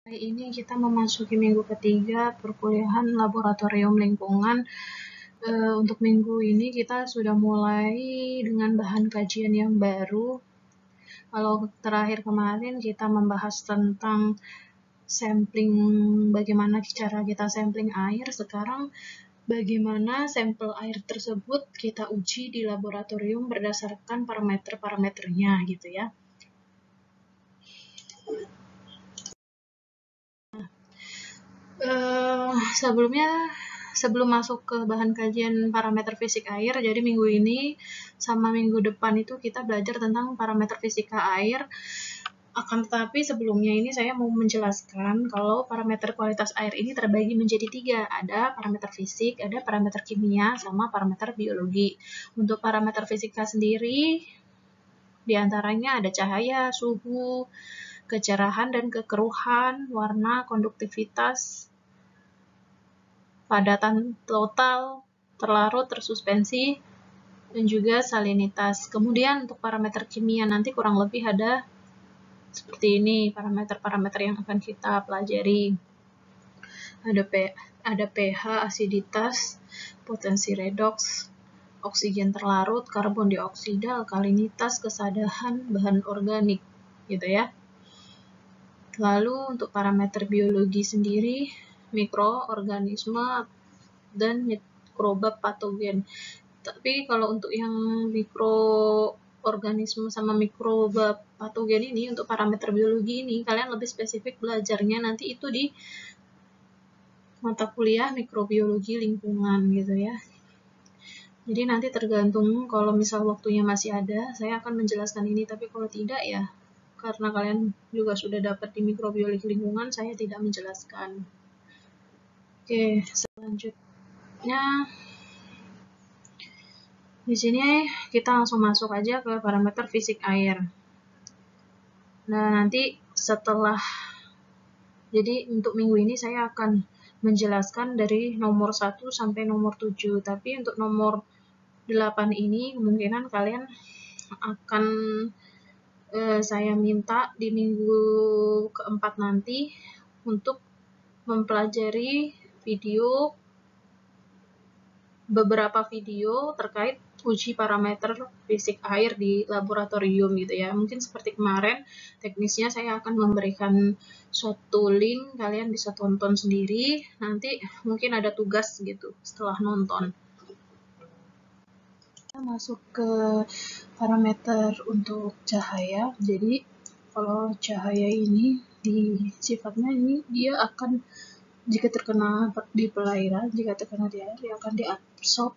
Hari ini kita memasuki minggu ketiga perkuliahan laboratorium lingkungan. Untuk minggu ini kita sudah mulai dengan bahan kajian yang baru. Kalau terakhir kemarin kita membahas tentang sampling, bagaimana cara kita sampling air. Sekarang bagaimana sampel air tersebut kita uji di laboratorium berdasarkan parameter-parameternya gitu ya. Sebelum masuk ke bahan kajian parameter fisik air, jadi minggu ini sama minggu depan itu kita belajar tentang parameter fisika air. Akan tetapi sebelumnya ini saya mau menjelaskan kalau parameter kualitas air ini terbagi menjadi 3. Ada parameter fisik, ada parameter kimia, sama parameter biologi. Untuk parameter fisika sendiri, diantaranya ada cahaya, suhu, kecerahan dan kekeruhan, warna, konduktivitas, padatan total, terlarut, tersuspensi, dan juga salinitas. Kemudian untuk parameter kimia nanti kurang lebih ada seperti ini parameter-parameter yang akan kita pelajari. Ada pH, asiditas, potensi redoks, oksigen terlarut, karbon dioksida, alkalinitas, kesadahan, bahan organik, gitu ya. Lalu untuk parameter biologi sendiri, mikroorganisme dan mikroba patogen. Tapi kalau untuk yang mikroorganisme sama mikroba patogen ini, untuk parameter biologi ini, kalian lebih spesifik belajarnya nanti itu di mata kuliah mikrobiologi lingkungan gitu ya. Jadi nanti tergantung, kalau misal waktunya masih ada, saya akan menjelaskan ini, tapi kalau tidak ya, karena kalian juga sudah dapat di mikrobiologi lingkungan, saya tidak menjelaskan. Oke, selanjutnya di sini kita langsung masuk aja ke parameter fisik air. Nah, nanti setelah, jadi untuk minggu ini saya akan menjelaskan dari nomor 1 sampai nomor 7, tapi untuk nomor 8 ini kemungkinan kalian akan saya minta di minggu keempat nanti untuk mempelajari beberapa video terkait uji parameter fisik air di laboratorium gitu ya. Mungkin seperti kemarin, teknisnya saya akan memberikan suatu link, kalian bisa tonton sendiri, nanti mungkin ada tugas gitu setelah nonton. Kita masuk ke parameter untuk cahaya. Jadi kalau cahaya ini sifatnya ini dia akan, jika terkena di perairan, jika terkena di air, dia akan diabsorb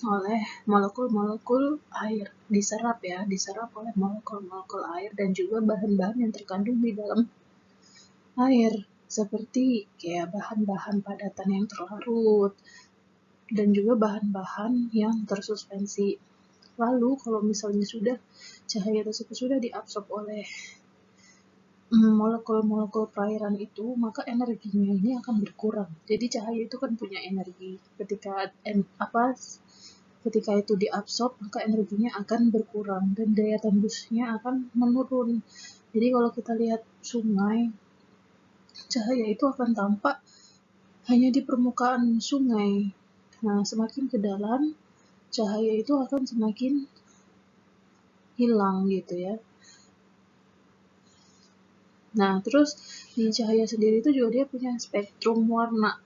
oleh molekul-molekul air, diserap oleh molekul-molekul air dan juga bahan-bahan yang terkandung di dalam air, seperti kayak bahan-bahan padatan yang terlarut dan juga bahan-bahan yang tersuspensi. Lalu kalau misalnya cahaya tersebut sudah diabsorb oleh molekul-molekul perairan itu, maka energinya ini akan berkurang. Jadi cahaya itu kan punya energi. Ketika itu diabsorb, maka energinya akan berkurang dan daya tembusnya akan menurun. Jadi kalau kita lihat sungai, cahaya itu akan tampak hanya di permukaan sungai. Nah, semakin ke dalam, cahaya itu akan semakin hilang gitu ya. Nah, terus di cahaya sendiri itu juga dia punya spektrum warna.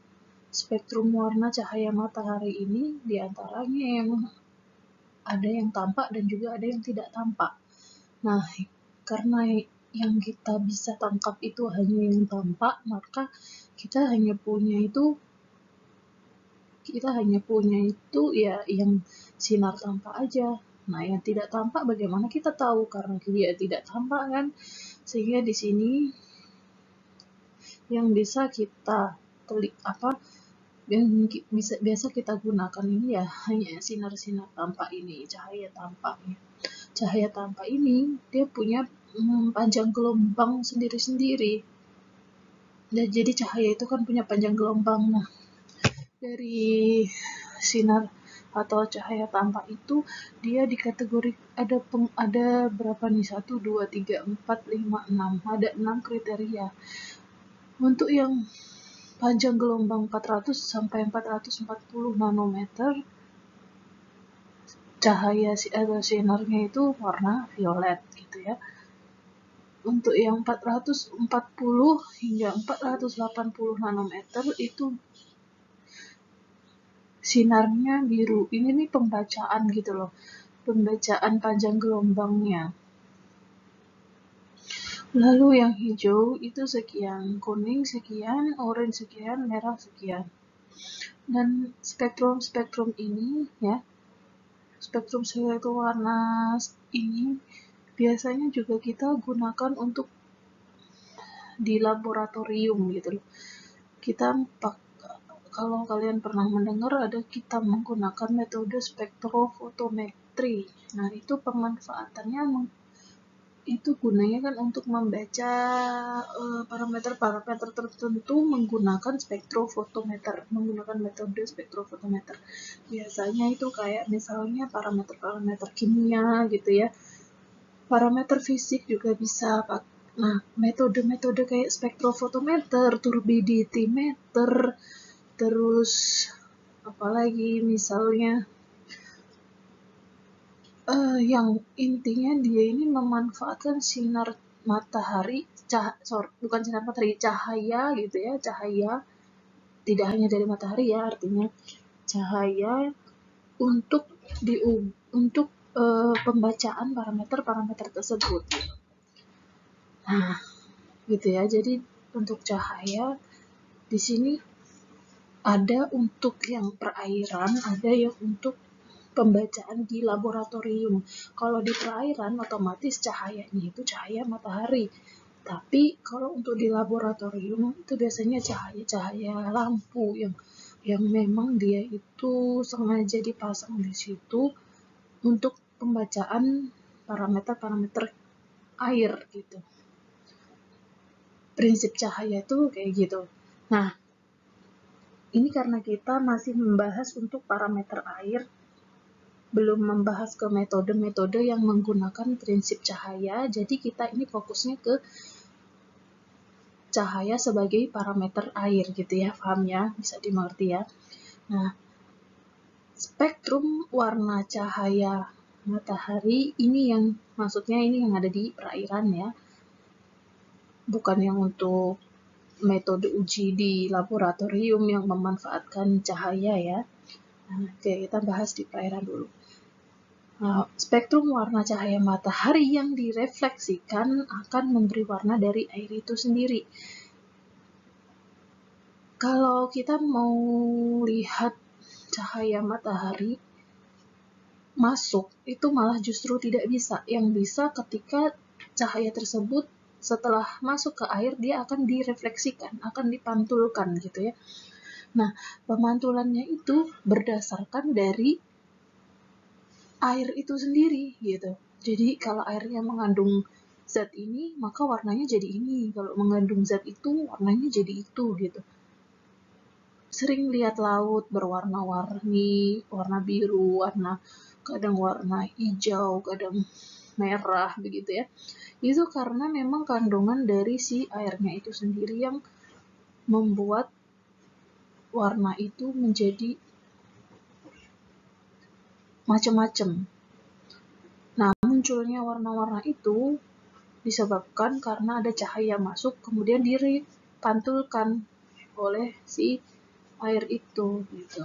Spektrum warna cahaya matahari ini diantaranya yang ada yang tampak dan juga ada yang tidak tampak. Nah, karena yang kita bisa tangkap itu hanya yang tampak, maka kita hanya punya itu ya yang sinar tampak aja. Nah, yang tidak tampak bagaimana kita tahu, karena dia tidak tampak kan? Sehingga di sini yang bisa kita yang biasa kita gunakan ini ya hanya sinar-sinar tampak ini, cahaya tampaknya. Cahaya tampak ini dia punya panjang gelombang sendiri-sendiri. Dan jadi cahaya itu kan punya panjang gelombang. Nah, dari sinar atau cahaya tampak itu dia dikategori ada berapa nih? 1, 2, 3, 4, 5, 6. Ada 6 kriteria. Untuk yang panjang gelombang 400 sampai 440 nanometer, cahaya atau sinarnya itu warna violet gitu ya. Untuk yang 440 hingga 480 nanometer itu sinarnya biru. Ini nih pembacaan gitu loh. Pembacaan panjang gelombangnya. Lalu yang hijau itu sekian, kuning sekian, orange sekian, merah sekian. Dan spektrum ini ya, spektrum satu warna ini biasanya juga kita gunakan untuk di laboratorium gitu loh. Kalau kalian pernah mendengar kita menggunakan metode spektrofotometri. Nah, itu pemanfaatannya itu gunanya kan untuk membaca parameter-parameter tertentu menggunakan spektrofotometer, menggunakan metode spektrofotometer. Biasanya itu kayak misalnya parameter-parameter kimia gitu ya. Parameter fisik juga bisa. Nah, metode-metode kayak spektrofotometer, turbidimeter, terus apalagi misalnya yang intinya dia ini memanfaatkan sinar matahari, bukan sinar matahari, cahaya gitu ya, cahaya tidak hanya dari matahari ya, artinya cahaya untuk untuk pembacaan parameter-parameter tersebut. Nah, gitu ya. Jadi untuk cahaya di sini ada untuk yang perairan, ada yang untuk pembacaan di laboratorium. Kalau di perairan otomatis cahayanya itu cahaya matahari. Tapi kalau untuk di laboratorium itu biasanya cahaya-cahaya lampu yang memang dia itu sengaja dipasang di situ untuk pembacaan parameter-parameter air gitu. Prinsip cahaya itu kayak gitu. Nah, ini karena kita masih membahas untuk parameter air, belum membahas ke metode-metode yang menggunakan prinsip cahaya, jadi kita ini fokusnya ke cahaya sebagai parameter air gitu ya, paham ya, bisa dimengerti ya. Nah, spektrum warna cahaya matahari ini yang maksudnya ini yang ada di perairan ya, bukan yang untuk metode uji di laboratorium yang memanfaatkan cahaya ya. Nah, oke, kita bahas di perairan dulu. Spektrum warna cahaya matahari yang direfleksikan akan memberi warna dari air itu sendiri. Kalau kita mau lihat cahaya matahari masuk, itu malah justru tidak bisa. Yang bisa ketika cahaya tersebut setelah masuk ke air, dia akan direfleksikan, akan dipantulkan gitu ya. Nah, pemantulannya itu berdasarkan dari air itu sendiri gitu. Jadi kalau airnya mengandung zat ini, maka warnanya jadi ini. Kalau mengandung zat itu, warnanya jadi itu gitu. Sering lihat laut berwarna-warni, warna biru, kadang warna hijau, kadang merah begitu ya. Itu karena memang kandungan dari si airnya itu sendiri yang membuat warna itu menjadi macam-macam. Nah, munculnya warna-warna itu disebabkan karena ada cahaya masuk, kemudian dipantulkan oleh si air itu gitu.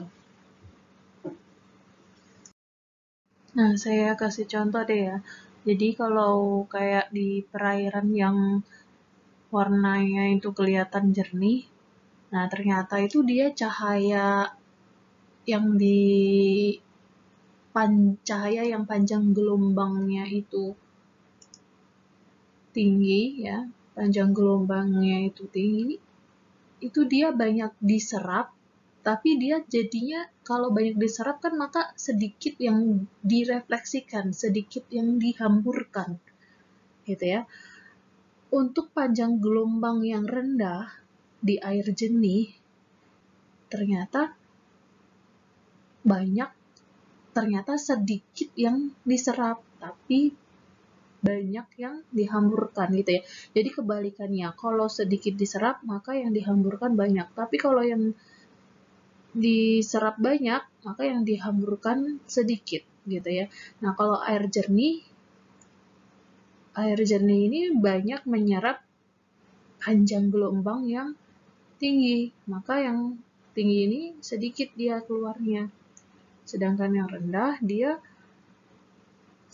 Nah, saya kasih contoh deh ya. Jadi kalau kayak di perairan yang warnanya itu kelihatan jernih, nah ternyata itu dia cahaya yang cahaya yang panjang gelombangnya itu tinggi ya, panjang gelombangnya itu tinggi, itu dia banyak diserap, tapi dia jadinya kalau banyak diserap kan maka sedikit yang direfleksikan, sedikit yang dihamburkan gitu ya. Untuk panjang gelombang yang rendah di air jernih ternyata sedikit yang diserap, tapi banyak yang dihamburkan gitu ya. Jadi kebalikannya, kalau sedikit diserap maka yang dihamburkan banyak. Tapi kalau yang diserap banyak maka yang dihamburkan sedikit gitu ya. Nah, kalau air jernih ini banyak menyerap panjang gelombang yang tinggi, maka yang tinggi ini sedikit dia keluarnya. Sedangkan yang rendah dia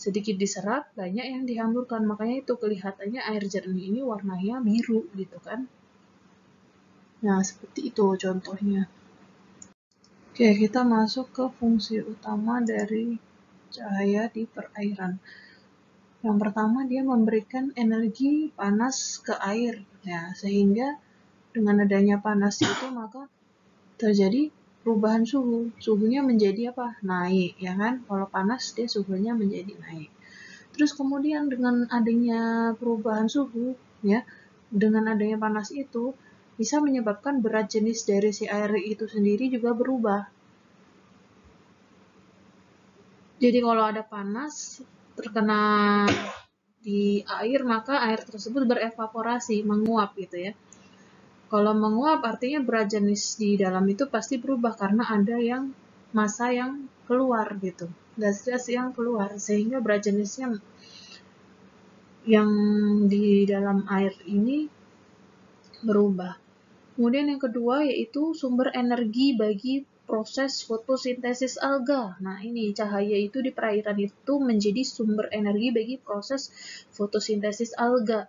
sedikit diserap, banyak yang dihamburkan. Makanya itu kelihatannya air jernih ini warnanya biru gitu kan. Nah, seperti itu contohnya. Oke, kita masuk ke fungsi utama dari cahaya di perairan. Yang pertama, dia memberikan energi panas ke air, ya, sehingga dengan adanya panas itu maka terjadi perubahan suhu. Suhunya menjadi apa? Naik, ya kan? Kalau panas dia suhunya menjadi naik. Terus kemudian dengan adanya perubahan suhu, ya, dengan adanya panas itu bisa menyebabkan berat jenis dari si air itu sendiri juga berubah. Jadi kalau ada panas terkena di air, maka air tersebut berevaporasi, menguap gitu ya. Kalau menguap artinya berat jenis di dalam itu pasti berubah karena ada yang massa yang keluar gitu, gas-gas yang keluar, sehingga berat jenisnya yang di dalam air ini berubah. Kemudian yang kedua yaitu sumber energi bagi proses fotosintesis alga. Nah, ini cahaya itu di perairan itu menjadi sumber energi bagi proses fotosintesis alga.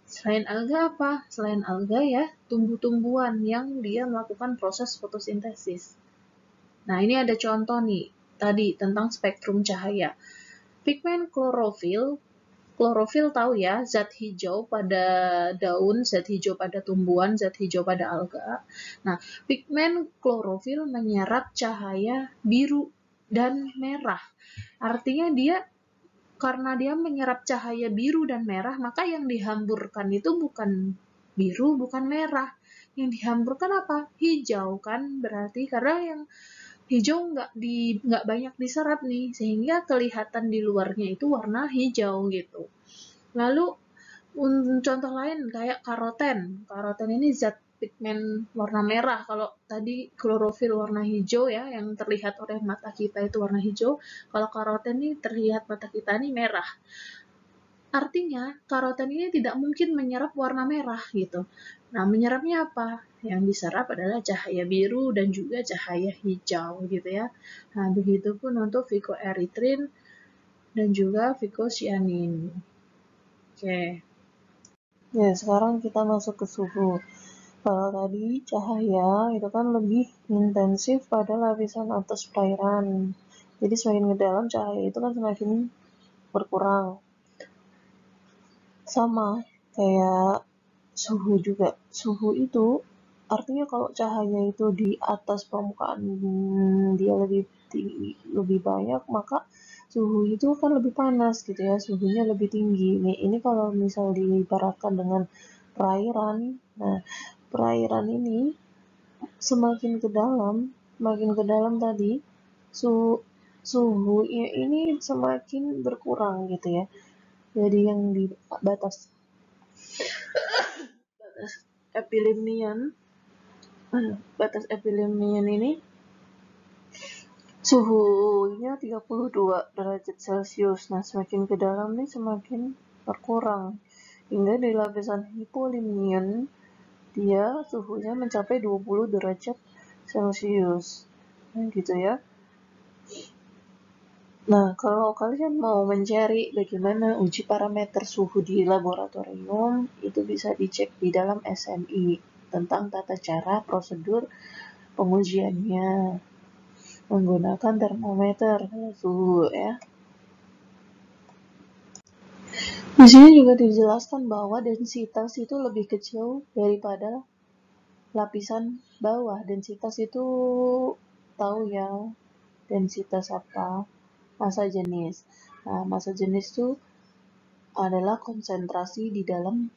Selain alga apa? Selain alga ya, tumbuh-tumbuhan yang dia melakukan proses fotosintesis. Nah, ini ada contoh nih, tadi tentang spektrum cahaya. Pigmen klorofil, klorofil tahu ya, zat hijau pada daun, zat hijau pada tumbuhan, zat hijau pada alga. Nah, pigmen klorofil menyerap cahaya biru dan merah. Artinya dia karena dia menyerap cahaya biru dan merah, maka yang dihamburkan itu bukan biru, bukan merah. Yang dihamburkan apa? Hijau kan? Berarti karena yang hijau nggak banyak diserap nih, sehingga kelihatan di luarnya itu warna hijau gitu. Lalu contoh lain kayak karoten. Karoten ini zat pigmen warna merah. Kalau tadi klorofil warna hijau ya, yang terlihat oleh mata kita itu warna hijau. Kalau karoten ini terlihat mata kita ini merah. Artinya karoten ini tidak mungkin menyerap warna merah gitu. Nah, menyerapnya apa? Yang diserap adalah cahaya biru dan juga cahaya hijau gitu ya. Nah, begitupun untuk phycoerythrin dan juga phycocyanin. Oke. Ya, sekarang kita masuk ke suhu. Kalau tadi cahaya itu kan lebih intensif pada lapisan atas perairan. Jadi semakin ke dalam cahaya itu kan semakin berkurang. Sama kayak suhu juga. Suhu itu artinya kalau cahaya itu di atas permukaan dia lebih tinggi, lebih banyak, maka suhu itu kan lebih panas gitu ya, suhunya lebih tinggi. Ini kalau misal diibaratkan dengan perairan, nah perairan ini semakin ke dalam tadi suhunya ini semakin berkurang gitu ya. Jadi yang di batas batas epilemian ini suhunya 32 derajat Celcius. Nah, semakin ke dalam nih semakin berkurang. Hingga di lapisan hipolimian dia suhunya mencapai 20 derajat Celcius. Nah, gitu ya. Nah, kalau kalian mau mencari bagaimana uji parameter suhu di laboratorium, itu bisa dicek di dalam SMI tentang tata cara prosedur pengujiannya menggunakan termometer suhu ya. Di sini juga dijelaskan bahwa densitas itu lebih kecil daripada lapisan bawah. Densitas itu tahu ya, densitas apa? Massa jenis. Nah, massa jenis itu adalah konsentrasi di dalam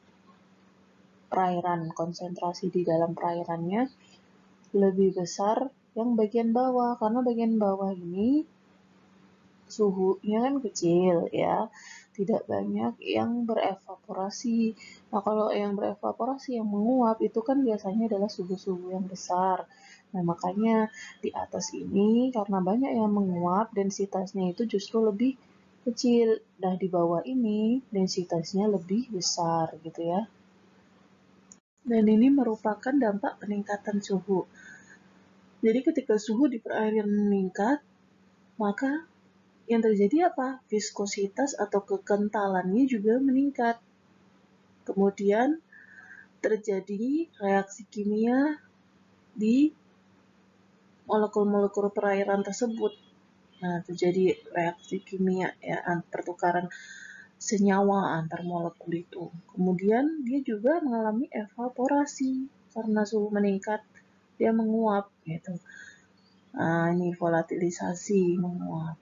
perairan. Konsentrasi di dalam perairannya lebih besar yang bagian bawah, karena bagian bawah ini suhunya kan kecil ya, tidak banyak yang berevaporasi. Nah, kalau yang berevaporasi, yang menguap, itu kan biasanya adalah suhu-suhu yang besar. Nah, makanya di atas ini, karena banyak yang menguap, densitasnya itu justru lebih kecil. Nah, di bawah ini, densitasnya lebih besar, gitu ya. Dan ini merupakan dampak peningkatan suhu. Jadi ketika suhu di perairan meningkat, maka yang terjadi apa? Viskositas atau kekentalannya juga meningkat. Kemudian terjadi reaksi kimia di molekul-molekul perairan tersebut. Nah, terjadi reaksi kimia ya, pertukaran senyawa antar molekul itu. Kemudian dia juga mengalami evaporasi karena suhu meningkat, dia menguap gitu. Nah, ini volatilisasi, menguap.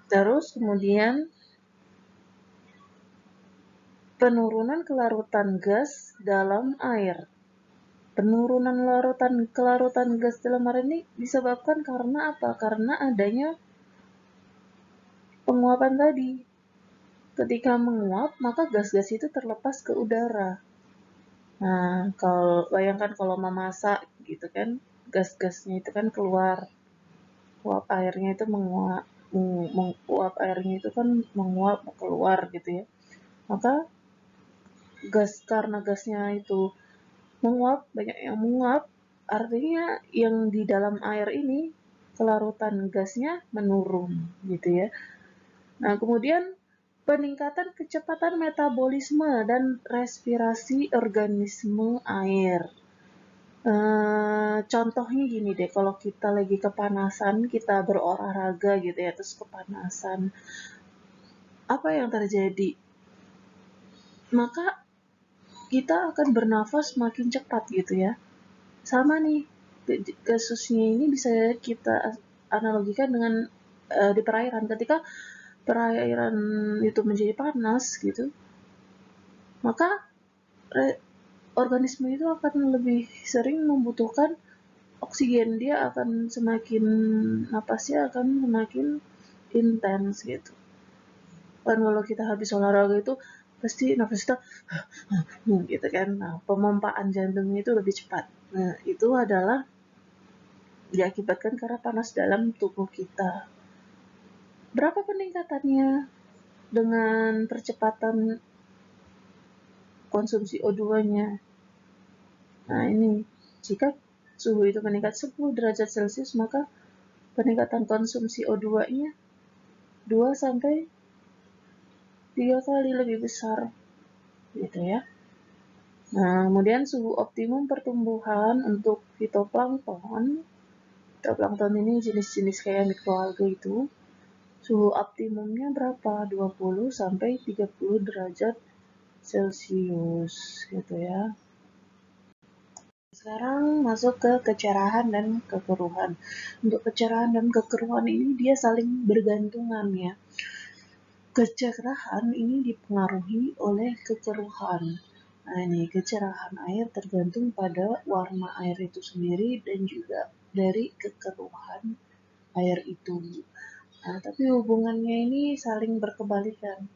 Terus kemudian penurunan kelarutan gas dalam air. Penurunan kelarutan gas dalam air ini disebabkan karena apa? Karena adanya penguapan tadi. Ketika menguap, maka gas-gas itu terlepas ke udara. Nah, kalau bayangkan kalau memasak gitu kan, gas-gasnya itu kan keluar. Uap airnya itu menguap, uap airnya itu kan menguap keluar gitu ya. Maka karena gasnya itu menguap, banyak yang menguap, artinya yang di dalam air ini kelarutan gasnya menurun gitu ya. Nah, kemudian peningkatan kecepatan metabolisme dan respirasi organisme air. Contohnya gini deh, kalau kita lagi kepanasan, kita berolahraga gitu ya, terus kepanasan, apa yang terjadi? Maka kita akan bernafas makin cepat gitu ya. Sama nih, kasusnya ini bisa kita analogikan dengan di perairan. Ketika perairan itu menjadi panas gitu, maka organisme itu akan lebih sering membutuhkan oksigen. Dia akan semakin, napasnya akan semakin intens gitu. Dan kalau kita habis olahraga itu pasti nafas kita gitu kan. Nah, pemompaan jantungnya itu lebih cepat. Nah, itu adalah diakibatkan karena panas dalam tubuh kita. Berapa peningkatannya dengan percepatan konsumsi O2-nya? Nah, ini jika suhu itu meningkat 10 derajat Celcius, maka peningkatan konsumsi O2-nya 2 sampai 3 kali lebih besar gitu ya. Nah, kemudian suhu optimum pertumbuhan untuk fitoplankton. Fitoplankton ini jenis-jenis kayak mikroalga itu. Suhu optimumnya berapa? 20 sampai 30 derajat Celcius gitu ya. Sekarang masuk ke kecerahan dan kekeruhan. Untuk kecerahan dan kekeruhan ini dia saling bergantungan ya. Kecerahan ini dipengaruhi oleh kekeruhan. Nah, ini kecerahan air tergantung pada warna air itu sendiri dan juga dari kekeruhan air itu. Nah, tapi hubungannya ini saling berkebalikan.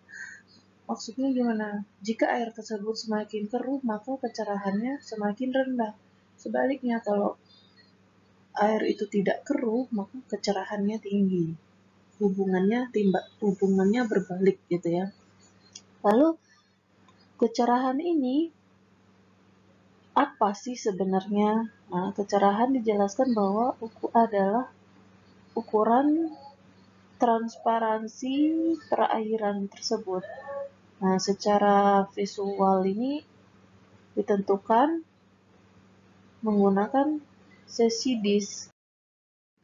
Maksudnya gimana? Jika air tersebut semakin keruh, maka kecerahannya semakin rendah. Sebaliknya, kalau air itu tidak keruh, maka kecerahannya tinggi. Hubungannya berbalik gitu ya. Lalu kecerahan ini apa sih sebenarnya? Nah, kecerahan dijelaskan bahwa adalah ukuran transparansi perairan tersebut. Nah, secara visual ini ditentukan menggunakan sesidis.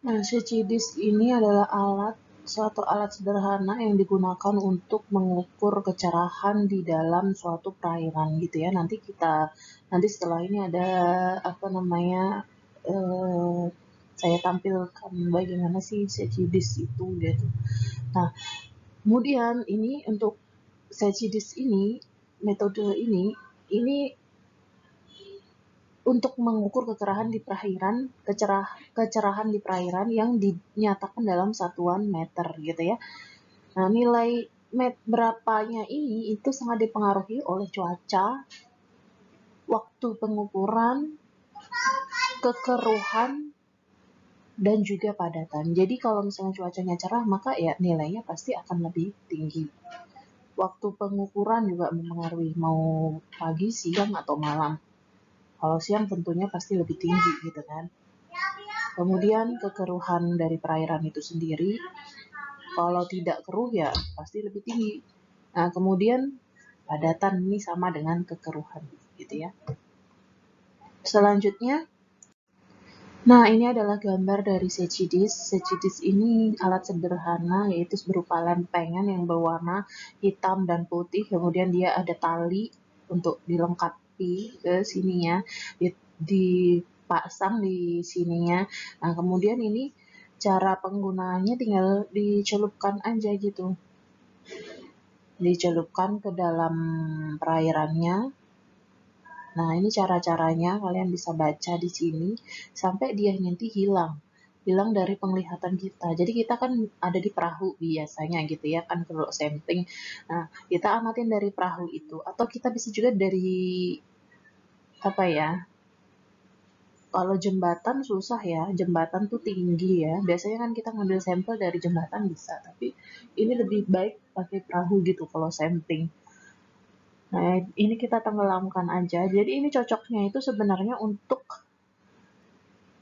Nah, sesidis ini adalah suatu alat sederhana yang digunakan untuk mengukur kecerahan di dalam suatu perairan gitu ya. Nanti setelah ini ada apa namanya, saya tampilkan bagaimana sih sesidis itu gitu. Nah, kemudian ini untuk sesidis ini, metode ini untuk mengukur kecerahan di perairan yang dinyatakan dalam satuan meter gitu ya. Nah, nilai berapanya ini itu sangat dipengaruhi oleh cuaca, waktu pengukuran, kekeruhan, dan juga padatan. Jadi kalau misalnya cuacanya cerah, maka ya nilainya pasti akan lebih tinggi. Waktu pengukuran juga mempengaruhi, mau pagi, siang, atau malam. Kalau siang tentunya pasti lebih tinggi gitu kan. Kemudian kekeruhan dari perairan itu sendiri, kalau tidak keruh ya pasti lebih tinggi. Nah, kemudian padatan ini sama dengan kekeruhan gitu ya. Selanjutnya, nah ini adalah gambar dari Secchidis. Secchidis ini alat sederhana, yaitu berupa lempengan yang berwarna hitam dan putih. Kemudian dia ada tali untuk dilengkapi ke sininya, dipasang di sininya. Nah, kemudian ini cara penggunaannya tinggal dicelupkan aja gitu. Dicelupkan ke dalam perairannya. Nah, ini cara-caranya, kalian bisa baca di sini sampai dia nanti hilang dari penglihatan kita. Jadi kita kan ada di perahu biasanya gitu ya kan, kalau sampling. Nah, kita amatin dari perahu itu, atau kita bisa juga dari apa ya? Kalau jembatan susah ya, jembatan tuh tinggi ya. Biasanya kan kita ngambil sampel dari jembatan bisa, tapi ini lebih baik pakai perahu gitu kalau sampling. Nah, ini kita tenggelamkan aja. Jadi ini cocoknya itu sebenarnya untuk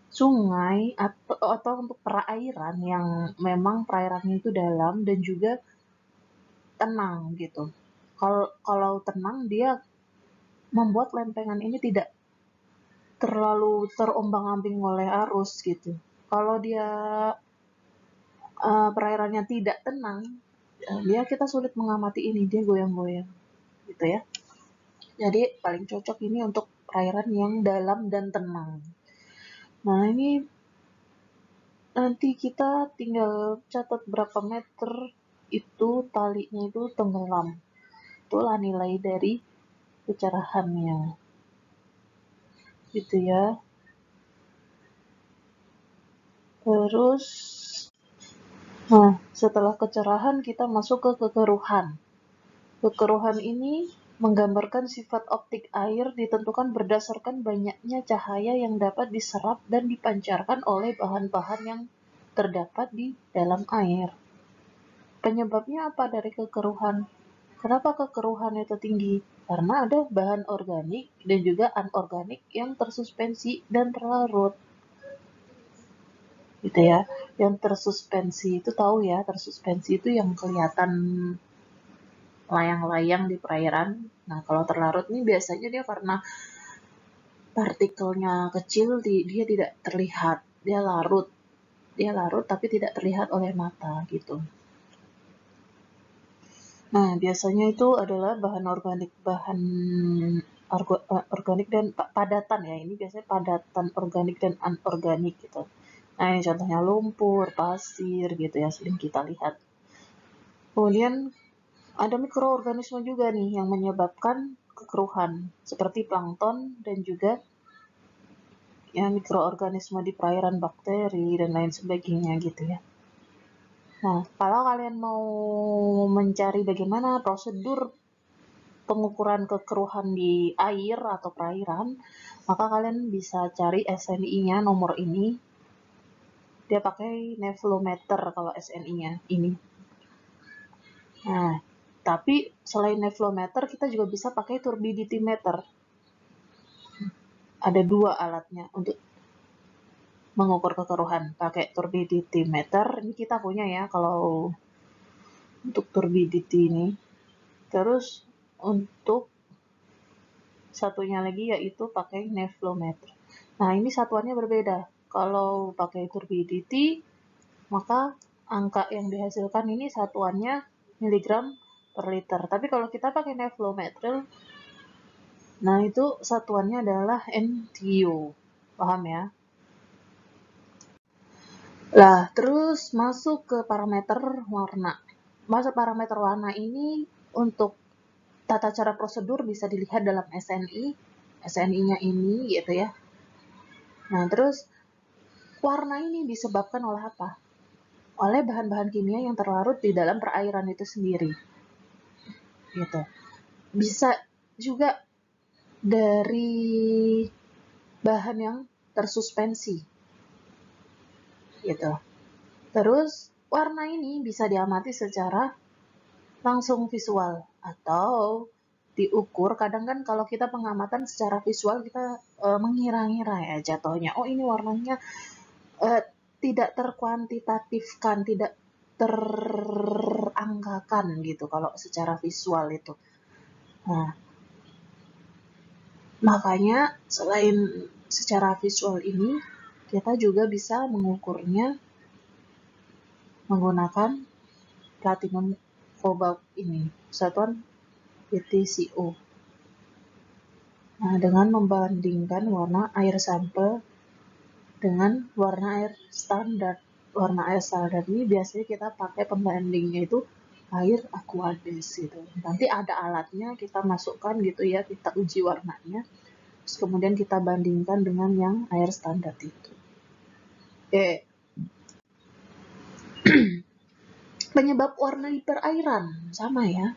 sungai atau untuk perairan yang memang perairannya itu dalam dan juga tenang gitu. Kalau tenang, dia membuat lempengan ini tidak terlalu terombang-ambing oleh arus gitu. Kalau dia perairannya tidak tenang, dia kita sulit mengamati ini, dia goyang-goyang gitu ya. Jadi paling cocok ini untuk perairan yang dalam dan tenang. Nah, ini nanti kita tinggal catat berapa meter itu talinya itu tenggelam. Itulah nilai dari kecerahannya. Gitu ya. Terus, nah, setelah kecerahan kita masuk ke kekeruhan. Kekeruhan ini menggambarkan sifat optik air ditentukan berdasarkan banyaknya cahaya yang dapat diserap dan dipancarkan oleh bahan-bahan yang terdapat di dalam air. Penyebabnya apa dari kekeruhan? Kenapa kekeruhan itu tinggi? Karena ada bahan organik dan juga anorganik yang tersuspensi dan terlarut. Gitu ya. Yang tersuspensi itu tahu ya, tersuspensi itu yang kelihatan layang-layang di perairan. Nah, kalau terlarut ini biasanya dia karena partikelnya kecil, dia tidak terlihat, dia larut tapi tidak terlihat oleh mata gitu. Nah, biasanya itu adalah bahan organik dan padatan ya. Ini biasanya padatan organik dan anorganik gitu. Nah, ini contohnya lumpur, pasir gitu ya, sering kita lihat. Kemudian ada mikroorganisme juga nih yang menyebabkan kekeruhan, seperti plankton dan juga ya mikroorganisme di perairan, bakteri dan lain sebagainya gitu ya. Nah, kalau kalian mau mencari bagaimana prosedur pengukuran kekeruhan di air atau perairan, maka kalian bisa cari SNI-nya nomor ini. Dia pakai neflometer kalau SNI-nya ini. Nah, tapi selain neflometer kita juga bisa pakai turbidity meter. Ada dua alatnya untuk mengukur kekeruhan. Pakai turbidity meter, ini kita punya ya kalau untuk turbidity ini. Terus untuk satunya lagi yaitu pakai neflometer. Nah, ini satuannya berbeda. Kalau pakai turbidity, maka angka yang dihasilkan ini satuannya miligram per liter. Tapi kalau kita pakai neflometer, nah itu satuannya adalah NTU. Paham ya? Lah, terus masuk ke parameter warna. Parameter warna ini untuk tata cara prosedur bisa dilihat dalam SNI. SNI-nya ini gitu ya. Nah, terus warna ini disebabkan oleh apa? Oleh bahan-bahan kimia yang terlarut di dalam perairan itu sendiri. Gitu. Bisa juga dari bahan yang tersuspensi. Gitu. Terus warna ini bisa diamati secara langsung visual atau diukur. Kadang kan kalau kita pengamatan secara visual kita mengira-ngira ya jatuhnya. Oh, ini warnanya tidak terkuantitatifkan, tidak terangkakan gitu kalau secara visual itu. Nah, makanya selain secara visual ini, kita juga bisa mengukurnya menggunakan platinum cobalt ini, satuan PTCO. Nah, dengan membandingkan warna air sampel dengan warna air standar. Warna air standar ini biasanya kita pakai pembandingnya itu air Aquades gitu. Nanti ada alatnya, kita masukkan gitu ya, kita uji warnanya. Terus kemudian kita bandingkan dengan yang air standar itu. Oke. Penyebab warna di perairan sama ya.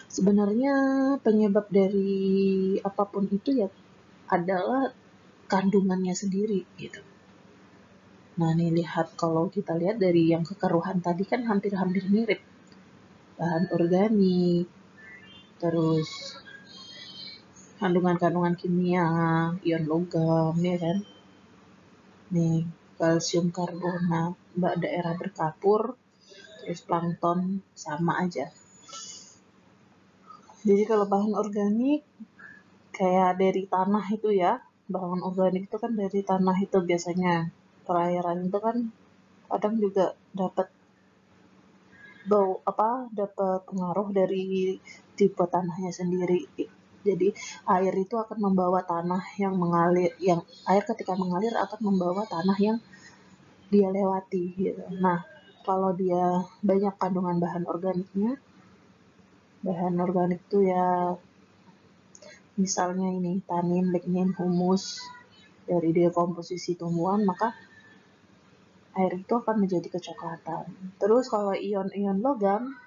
Sebenarnya penyebab dari apapun itu ya adalah kandungannya sendiri gitu. Nah, nih lihat, kalau kita lihat dari yang kekeruhan tadi kan hampir-hampir mirip. Bahan organik, terus kandungan-kandungan kimia, ion logam, ya kan. Nih, kalsium karbonat, daerah berkapur, terus plankton, sama aja. Jadi kalau bahan organik, kayak dari tanah itu ya, bahan organik itu kan dari tanah itu biasanya. Perairan itu kan kadang juga dapat dapat pengaruh dari tipe tanahnya sendiri. Jadi air itu akan membawa tanah yang mengalir, yang air ketika mengalir akan membawa tanah yang dia lewati gitu. Nah, kalau dia banyak kandungan bahan organiknya, bahan organik itu ya misalnya ini tanin, lignin, humus dari dekomposisi tumbuhan, maka air itu akan menjadi kecoklatan. Terus kalau ion-ion logam,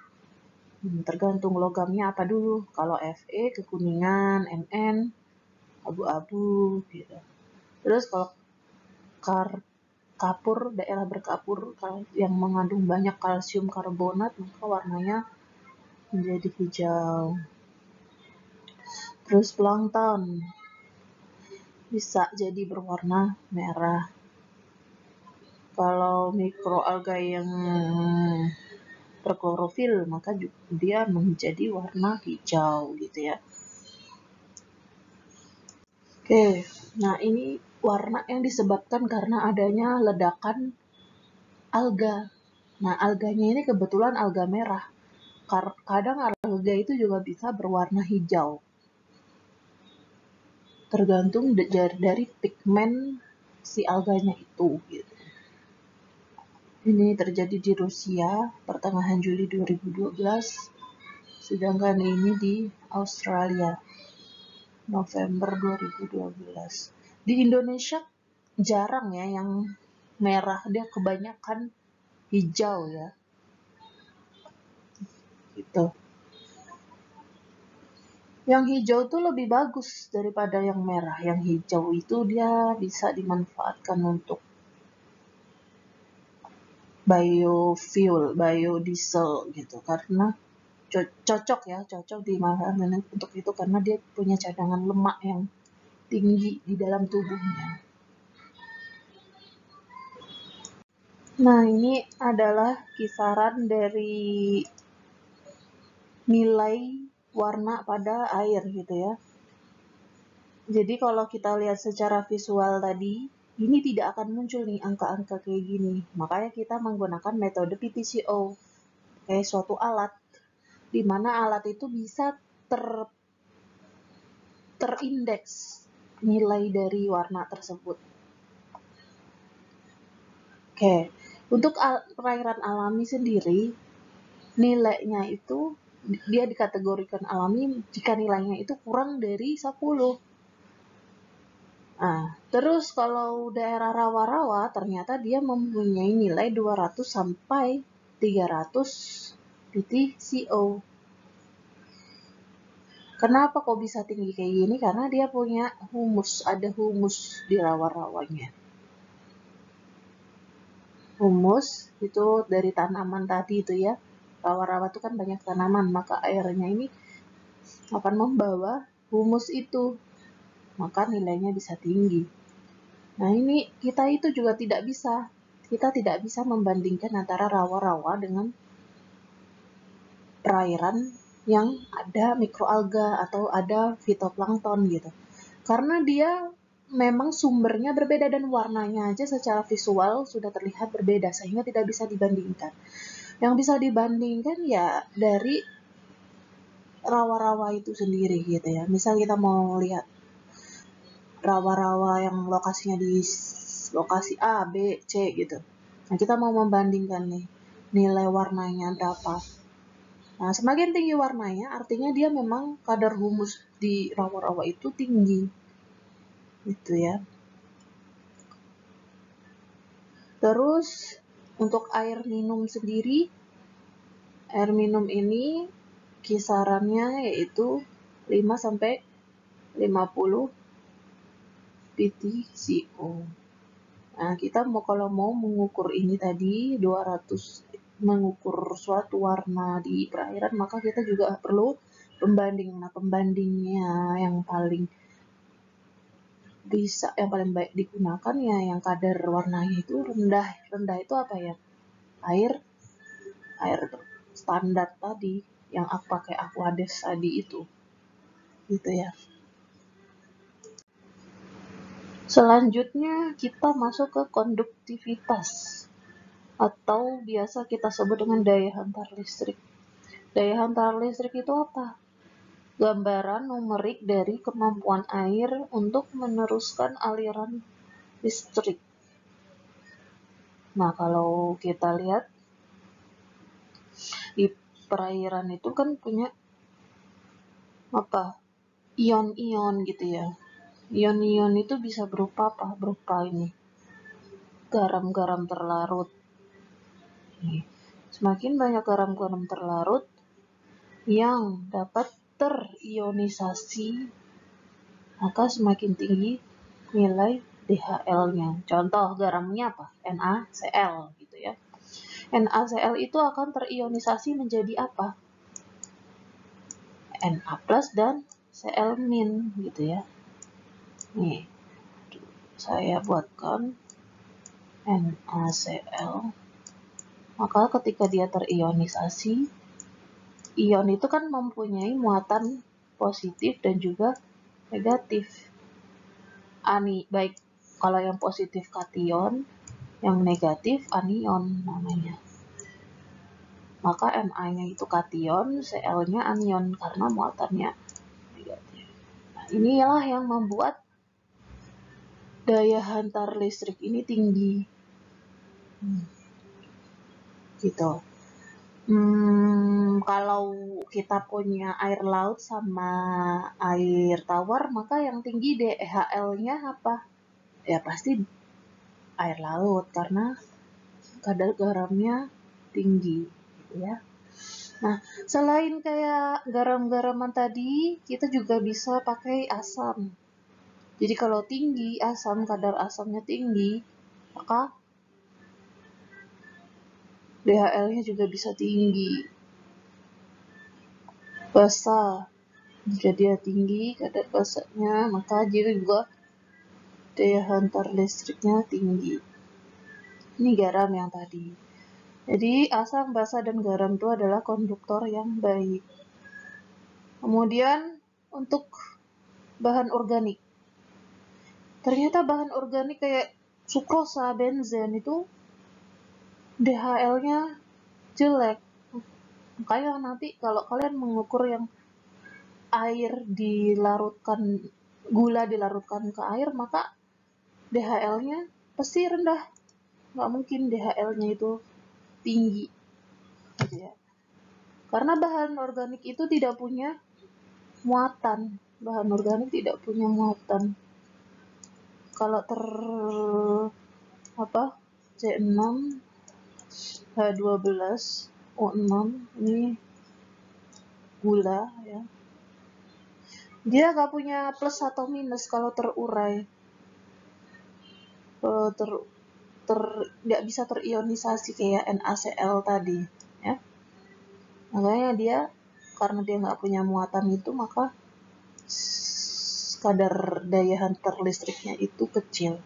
tergantung logamnya apa dulu. Kalau Fe kekuningan, Mn abu-abu gitu. Terus kalau kapur, daerah berkapur yang mengandung banyak kalsium karbonat, maka warnanya menjadi hijau. Terus plankton bisa jadi berwarna merah. Kalau mikroalga yang berklorofil, maka dia menjadi warna hijau gitu ya. Oke, nah ini warna yang disebabkan karena adanya ledakan alga. Nah, alganya ini kebetulan alga merah. Kadang alga itu juga bisa berwarna hijau. Tergantung dari pigmen si alganya itu gitu. Ini terjadi di Rusia pertengahan Juli 2012, sedangkan ini di Australia November 2012. Di Indonesia jarang ya yang merah, dia kebanyakan hijau ya. Gitu. Yang hijau tuh lebih bagus daripada yang merah. Yang hijau itu dia bisa dimanfaatkan untuk biofuel, biodiesel gitu, karena cocok dimanfaatkan untuk itu karena dia punya cadangan lemak yang tinggi di dalam tubuhnya. Nah, ini adalah kisaran dari nilai warna pada air gitu ya. Jadi kalau kita lihat secara visual tadi, ini tidak akan muncul nih angka-angka kayak gini. Makanya kita menggunakan metode PTCO, kayak suatu alat, di mana alat itu bisa terindeks nilai dari warna tersebut. Oke, untuk perairan alami sendiri, nilainya itu dia dikategorikan alami jika nilainya itu kurang dari 10. Nah, terus kalau daerah rawa-rawa ternyata dia mempunyai nilai 200 sampai 300 PTCO. Kenapa kok bisa tinggi kayak gini? Karena dia punya humus, ada humus di rawa-rawanya. Humus itu dari tanaman tadi itu ya. Rawa-rawa itu kan banyak tanaman, maka airnya ini akan membawa humus itu. Maka nilainya bisa tinggi. Nah, ini kita itu juga tidak bisa. Kita tidak bisa membandingkan antara rawa-rawa dengan perairan yang ada mikroalga atau ada fitoplankton gitu. Karena dia memang sumbernya berbeda dan warnanya aja secara visual sudah terlihat berbeda sehingga tidak bisa dibandingkan. Yang bisa dibandingkan ya dari rawa-rawa itu sendiri gitu ya. Misal kita mau lihat rawa-rawa yang lokasinya di lokasi A, B, C gitu. Nah, kita mau membandingkan nih nilai warnanya berapa. Nah, semakin tinggi warnanya artinya dia memang kadar humus di rawa-rawa itu tinggi. Gitu ya. Terus untuk air minum sendiri, air minum ini kisarannya yaitu 5 sampai 50 PTCO. Nah, kita kalau mau mengukur ini tadi 200 mengukur suatu warna di perairan, maka kita juga perlu pembanding. Nah, pembandingnya yang paling paling baik digunakan ya yang kadar warnanya itu rendah. Rendah itu apa ya? Air standar tadi yang aku pakai Aquades tadi itu. Gitu ya. Selanjutnya kita masuk ke konduktivitas atau biasa kita sebut dengan daya hantar listrik. Daya hantar listrik itu apa? Gambaran numerik dari kemampuan air untuk meneruskan aliran listrik. Nah, kalau kita lihat di perairan itu kan punya apa? Ion-ion gitu ya. Ion-ion itu bisa berupa apa? Berupa ini. Garam-garam terlarut. Nih, semakin banyak garam-garam terlarut yang dapat terionisasi, maka semakin tinggi nilai DHL-nya. Contoh garamnya apa? NaCl gitu ya. NaCl itu akan terionisasi menjadi apa? Na+ dan Cl- gitu ya. Nih, saya buatkan NaCl. Maka ketika dia terionisasi, ion itu kan mempunyai muatan positif dan juga negatif. Baik kalau yang positif kation, yang negatif anion namanya. Maka Na-nya itu kation, Cl-nya anion karena muatannya negatif. Nah, inilah yang membuat daya hantar listrik ini tinggi. Gitu. Kalau kita punya air laut sama air tawar, maka yang tinggi DHL-nya apa? Ya pasti air laut karena kadar garamnya tinggi, gitu ya. Nah, selain kayak garam-garaman tadi, kita juga bisa pakai asam. Jadi kalau tinggi asam, kadar asamnya tinggi, maka DHL-nya juga bisa tinggi. Basa, jika dia tinggi kadar basanya, maka dia juga daya hantar listriknya tinggi. Ini garam yang tadi. Jadi asam, basa, dan garam itu adalah konduktor yang baik. Kemudian untuk bahan organik. Ternyata bahan organik kayak sukrosa, benzen itu DHL-nya jelek. Makanya nanti kalau kalian mengukur yang air dilarutkan, gula dilarutkan ke air, maka DHL-nya pasti rendah. Nggak mungkin DHL-nya itu tinggi. Gitu ya. Karena bahan organik itu tidak punya muatan. Bahan organik tidak punya muatan. Kalau C6 H12 O6 ini gula ya. Dia nggak punya plus atau minus kalau terurai. Kalau nggak bisa terionisasi kayak NaCl tadi ya. Makanya dia karena dia nggak punya muatan itu, maka kadar daya hantar listriknya itu kecil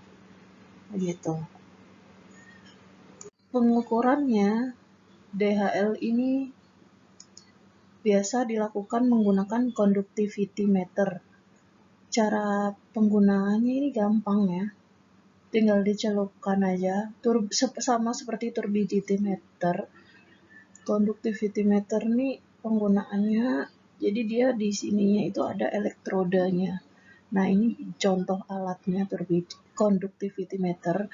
begitu. Pengukurannya DHL ini biasa dilakukan menggunakan conductivity meter. Cara penggunaannya ini gampang ya, tinggal dicelupkan aja, sama seperti turbidity meter. Conductivity meter nih penggunaannya, jadi dia di sininya itu ada elektrodanya. Nah, ini contoh alatnya conductivity meter.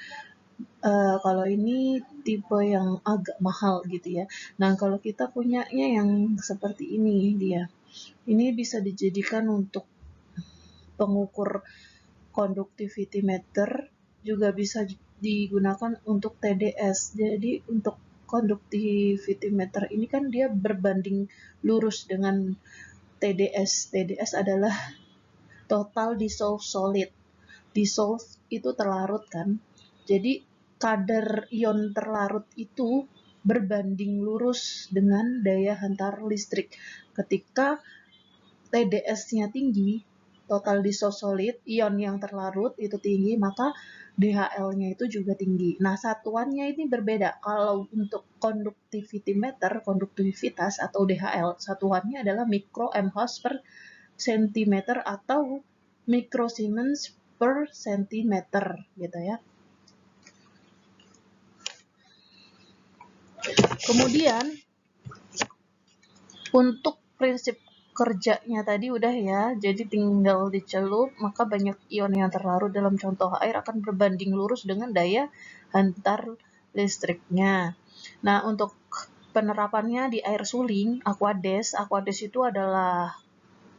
Kalau ini tipe yang agak mahal gitu ya. Nah, kalau kita punyanya yang seperti ini dia. Ini bisa dijadikan untuk pengukur conductivity meter, juga bisa digunakan untuk TDS. Jadi untuk conductivity meter ini kan dia berbanding lurus dengan TDS. TDS adalah total dissolved solid. Dissolved itu terlarut kan. Jadi kadar ion terlarut itu berbanding lurus dengan daya hantar listrik. Ketika TDS-nya tinggi, total dissolved solid, ion yang terlarut itu tinggi, maka DHL-nya itu juga tinggi. Nah, satuannya ini berbeda. Kalau untuk conductivity meter, konduktivitas atau DHL, satuannya adalah mikro mHoss per sentimeter atau mikrosiemens per sentimeter gitu ya. Kemudian untuk prinsip kerjanya tadi udah ya, jadi tinggal dicelup, maka banyak ion yang terlarut dalam contoh air akan berbanding lurus dengan daya hantar listriknya. Nah, untuk penerapannya di air suling, Aquades itu adalah,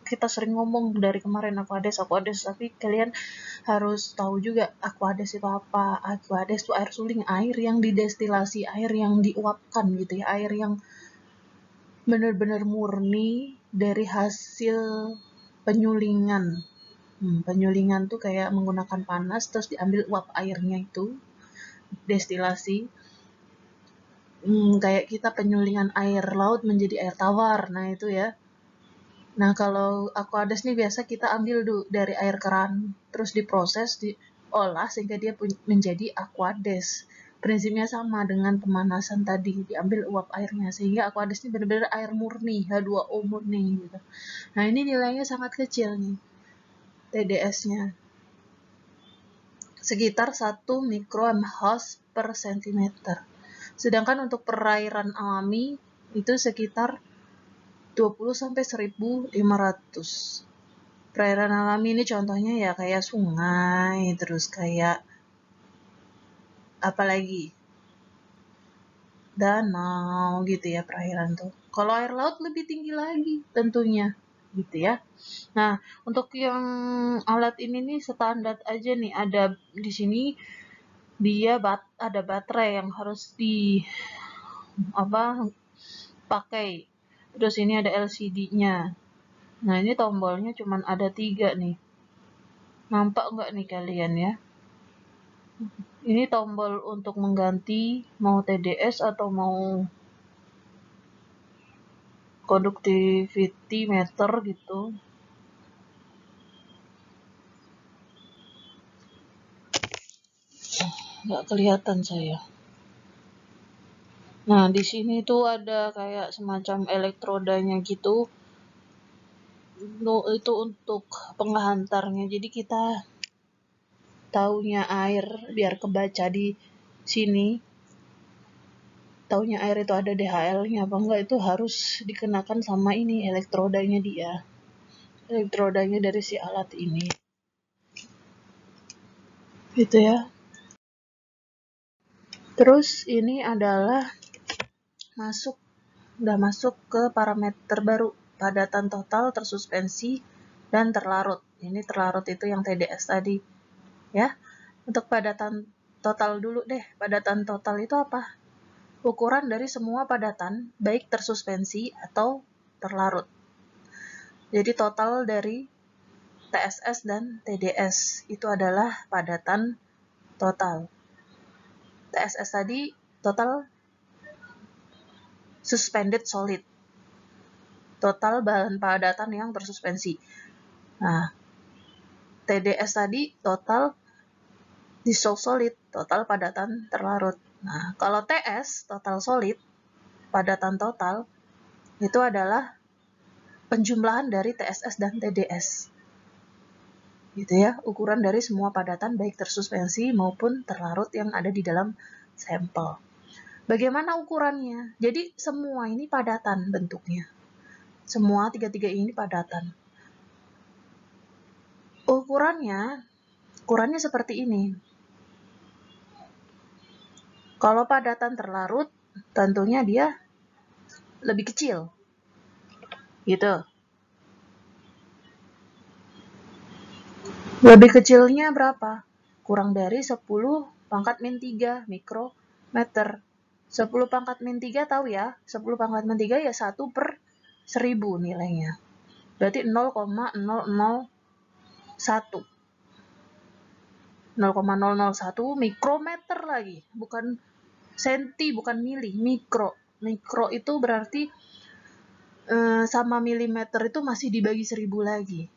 kita sering ngomong dari kemarin Aquades, tapi kalian harus tahu juga Aquades itu apa. Aquades itu air suling, air yang didestilasi, air yang diuapkan gitu ya, air yang benar-benar murni dari hasil penyulingan. Penyulingan tuh kayak menggunakan panas, terus diambil uap airnya itu, destilasi. Kayak kita penyulingan air laut menjadi air tawar, nah itu ya. Nah, kalau Aquades nih biasa kita ambil dari air keran, terus diproses, diolah sehingga dia menjadi Aquades. Prinsipnya sama dengan pemanasan tadi, diambil uap airnya sehingga Aquades ini benar-benar air murni, H2O murni gitu. Nah, ini nilainya sangat kecil nih, TDS-nya. Sekitar 1 mHoss per sentimeter. Sedangkan untuk perairan alami itu sekitar 20 sampai 1.500. Perairan alami ini contohnya ya kayak sungai, terus kayak apalagi danau gitu ya perairan tuh. Kalau air laut lebih tinggi lagi tentunya gitu ya. Nah, untuk yang alat ini nih standar aja nih, ada di sini dia ada baterai yang harus pakai. Terus ini ada LCD-nya. Nah, ini tombolnya cuman ada 3 nih. Nampak nggak nih kalian ya? Ini tombol untuk mengganti mau TDS atau mau conductivity meter gitu. Nggak kelihatan saya. Nah, di sini tuh ada kayak semacam elektrodanya gitu. Itu untuk penghantarnya. Jadi kita taunya air biar kebaca di sini. Taunya air itu ada DHL-nya apa enggak, itu harus dikenakan sama ini elektrodanya dia. Elektrodanya dari si alat ini. Gitu ya. Terus ini adalah udah masuk ke parameter baru, padatan total, tersuspensi, dan terlarut. Ini terlarut itu yang TDS tadi ya. Untuk padatan total dulu deh. Padatan total itu apa? Ukuran dari semua padatan, baik tersuspensi atau terlarut. Jadi total dari TSS dan TDS itu adalah padatan total. TSS tadi total suspended solid. Total bahan padatan yang tersuspensi. Nah, TDS tadi total dissolved solid, total padatan terlarut. Nah, kalau TS, total solid, padatan total, itu adalah penjumlahan dari TSS dan TDS. Gitu ya, ukuran dari semua padatan baik tersuspensi maupun terlarut yang ada di dalam sampel. Bagaimana ukurannya? Jadi semua ini padatan bentuknya. Semua tiga-tiga ini padatan. Ukurannya seperti ini. Kalau padatan terlarut, tentunya dia lebih kecil. Gitu. Lebih kecilnya berapa? Kurang dari 10 pangkat min 3 mikrometer. 10 pangkat min 3 tahu ya? 10 pangkat min 3 ya 1 per 1000 nilainya. Berarti 0,001. 0,001 mikrometer lagi. Bukan senti, bukan mili, mikro. Mikro itu berarti sama milimeter itu masih dibagi 1000 lagi.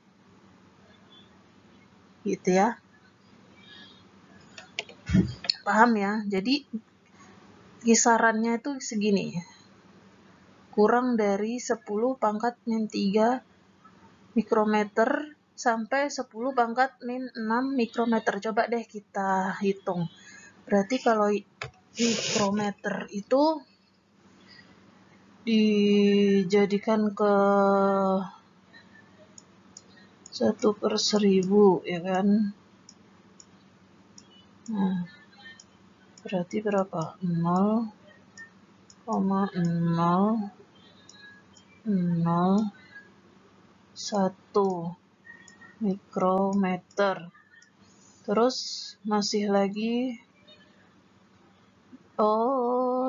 Gitu ya. Paham ya? Jadi kisarannya itu segini. Kurang dari 10 pangkat min 3 mikrometer sampai 10 pangkat min 6 mikrometer. Coba deh kita hitung. Berarti kalau mikrometer itu dijadikan ke 1 per 1000 ya kan. Nah, berarti berapa? 0,001 mikrometer. Terus masih lagi,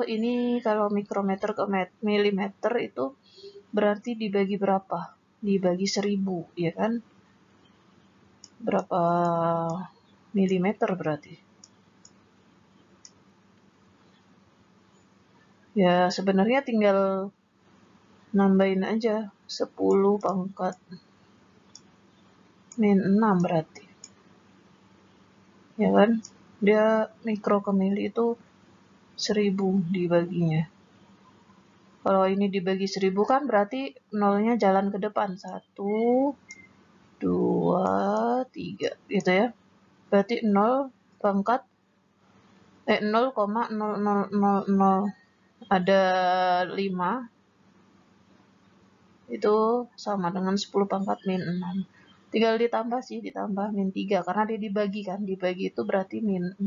ini kalau mikrometer ke milimeter itu berarti dibagi berapa? Dibagi 1000 ya kan? Berapa milimeter berarti? Ya sebenarnya tinggal nambahin aja 10 pangkat min 6 berarti. Ya kan? Dia mikro ke mili itu 1000 dibaginya. Kalau ini dibagi 1000 kan berarti nolnya jalan ke depan. 1, 2, 3 gitu ya. Berarti 0,0000 ada 5 itu sama dengan 10 pangkat min 6. Tinggal ditambah sih, ditambah min 3 karena dia dibagi kan. Dibagi itu berarti min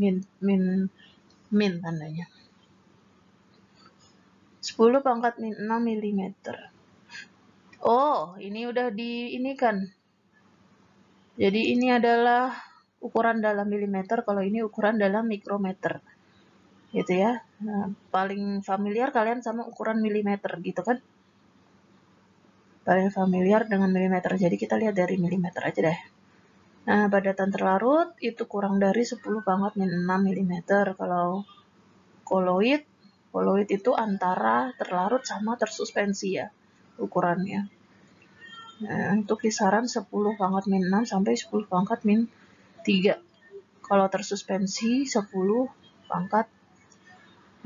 tandanya. 10 pangkat min 6 mm. Oh, ini udah ini kan. Jadi ini adalah ukuran dalam milimeter, kalau ini ukuran dalam mikrometer. Gitu ya. Nah, paling familiar kalian sama ukuran milimeter gitu kan. Paling familiar dengan milimeter. Jadi kita lihat dari milimeter aja deh. Nah, padatan terlarut itu kurang dari 10 pangkat min 6 mm. Kalau koloid itu antara terlarut sama tersuspensi ya ukurannya. Nah, itu kisaran 10 pangkat min 6 sampai 10 pangkat min 3. Kalau tersuspensi 10 pangkat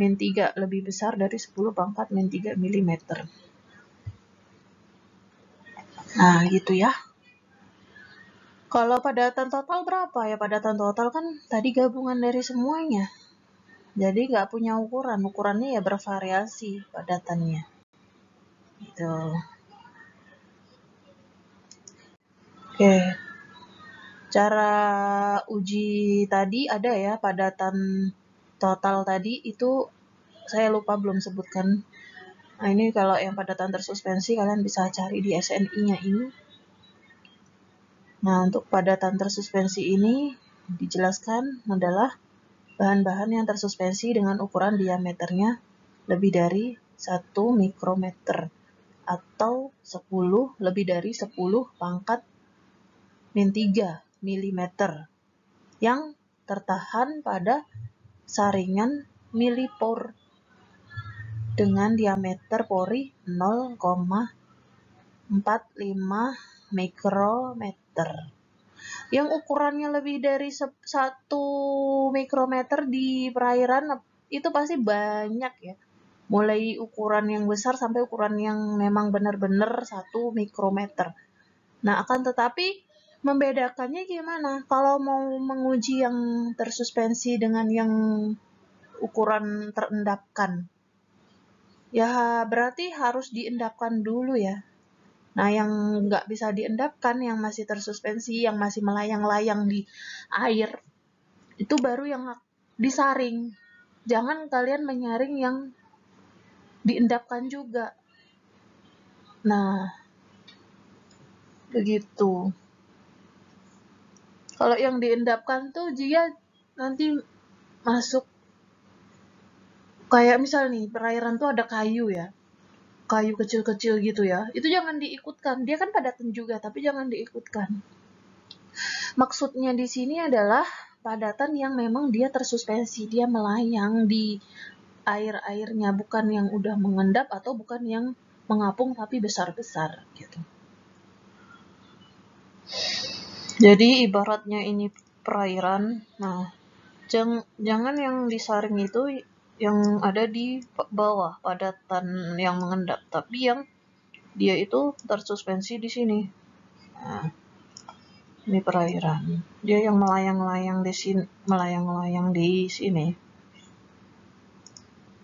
min 3, lebih besar dari 10 pangkat min 3 mm. Nah, gitu ya. Kalau padatan total berapa ya? Padatan total kan tadi gabungan dari semuanya. Jadi nggak punya ukuran. Ukurannya ya bervariasi padatannya. Gitu. Oke. Cara uji tadi ada ya, padatan total tadi itu saya lupa belum sebutkan. Nah, ini kalau yang padatan tersuspensi kalian bisa cari di SNI-nya ini. Nah, untuk padatan tersuspensi ini dijelaskan adalah bahan-bahan yang tersuspensi dengan ukuran diameternya lebih dari 1 mikrometer atau 10 lebih dari 10 pangkat min 3 mm yang tertahan pada saringan milipor dengan diameter pori 0,45 mikrometer. Yang ukurannya lebih dari 1 mikrometer di perairan itu pasti banyak ya. Mulai ukuran yang besar sampai ukuran yang memang benar-benar 1 mikrometer. Nah, akan tetapi membedakannya gimana? Kalau mau menguji yang tersuspensi dengan yang ukuran terendapkan, ya berarti harus diendapkan dulu ya. Nah, yang nggak bisa diendapkan, yang masih tersuspensi, yang masih melayang-layang di air, itu baru yang disaring. Jangan kalian menyaring yang diendapkan juga. Nah, begitu. Kalau yang diendapkan tuh dia nanti masuk kayak misal nih, perairan tuh ada kayu ya. Kayu kecil-kecil gitu ya. Itu jangan diikutkan. Dia kan padatan juga, tapi jangan diikutkan. Maksudnya di sini adalah padatan yang memang dia tersuspensi, dia melayang di air-airnya, bukan yang udah mengendap atau bukan yang mengapung tapi besar-besar gitu. Jadi ibaratnya ini perairan, nah jangan yang disaring itu yang ada di bawah padatan yang mengendap, tapi yang dia itu tersuspensi di sini. Nah, ini perairan. Dia yang melayang-layang di sini, melayang-layang di sini.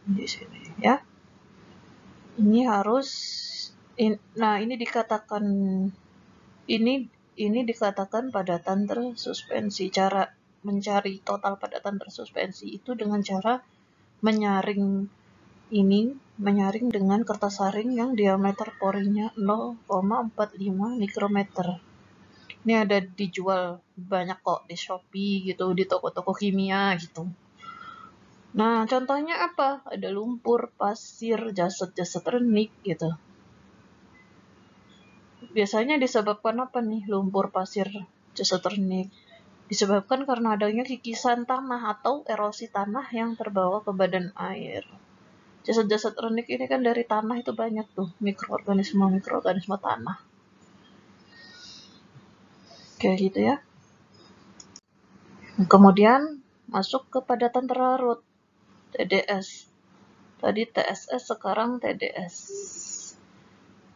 Di sini ya. Ini harus nah ini dikatakan ini dikatakan padatan tersuspensi. Cara mencari total padatan tersuspensi itu dengan cara menyaring dengan kertas saring yang diameter porinya 0,45 mikrometer. Ini ada dijual banyak kok di Shopee gitu, di toko-toko kimia gitu. Nah, contohnya apa? Ada lumpur, pasir, jasad-jasad renik gitu. Biasanya disebabkan apa nih lumpur, pasir, jasad renik? Disebabkan karena adanya kikisan tanah atau erosi tanah yang terbawa ke badan air. Jasad-jasad renik ini kan dari tanah itu banyak tuh, mikroorganisme tanah. Kayak gitu ya. Kemudian masuk ke padatan terlarut, TDS. Tadi TSS, sekarang TDS.